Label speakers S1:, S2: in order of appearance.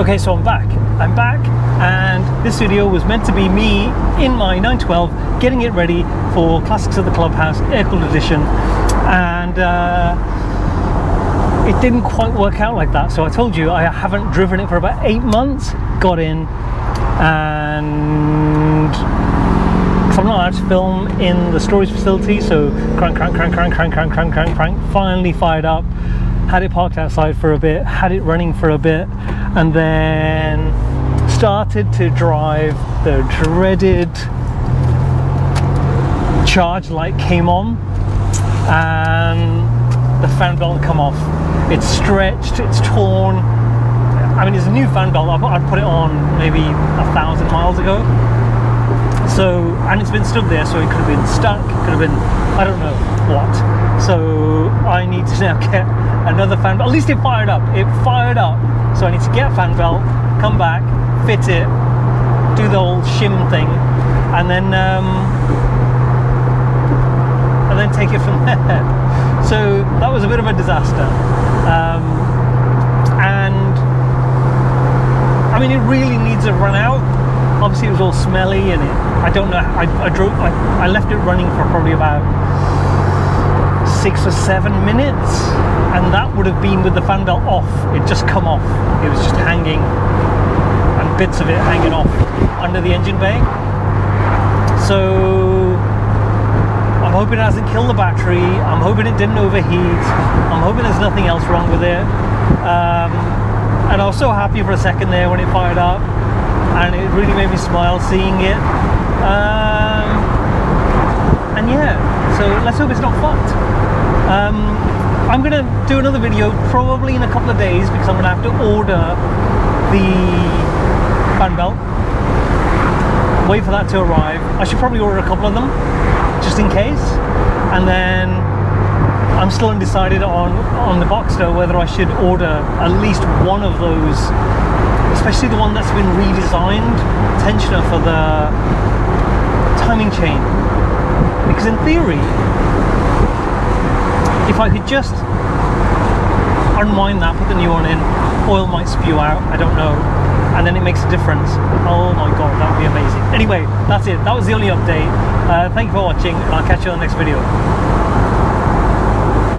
S1: Okay, so I'm back, and this video was meant to be me in my 912 getting it ready for Classics of the Clubhouse air-cooled edition, and it didn't quite work out like that. So I told you I haven't driven it for about 8 months. Got in, and because I'm not allowed to film in the storage facility, so crank, finally fired up, had it parked outside for a bit, had it running for a bit, and then started to drive. The dreaded charge light came on, and the fan belt come off. It's stretched, it's torn. I mean, it's a new fan belt. I'd put it on maybe 1,000 miles ago. So, and it's been stood there, so it could have been stuck, it could have been, I don't know what. So I need to now get another fan belt. At least it fired up. So I need to get a fan belt, come back, fit it, do the whole shim thing, and then take it from there. So that was a bit of a disaster. And I mean, it really needs a run out. Obviously it was all smelly, and I don't know, I left it running for probably about 6 or 7 minutes, and that would have been with the fan belt off. It just come off. It was just hanging, and bits of it hanging off under the engine bay. So I'm hoping it hasn't killed the battery. I'm hoping it didn't overheat. I'm hoping there's nothing else wrong with it. And I was so happy for a second there when it fired up, and it really made me smile seeing it. And yeah, so let's hope it's not fucked. I'm gonna do another video probably in a couple of days, because I'm gonna have to order the fan belt, wait for that to arrive. I should probably order a couple of them just in case, and then I'm still undecided on the boxster whether I should order at least one of those, especially the one that's been redesigned, tensioner for the timing chain. Because in theory, if I could just unwind that, put the new one in, oil might spew out, I don't know, and then it makes a difference. Oh my god, that would be amazing. Anyway, that's it. That was the only update. Thank you for watching, and I'll catch you on the next video.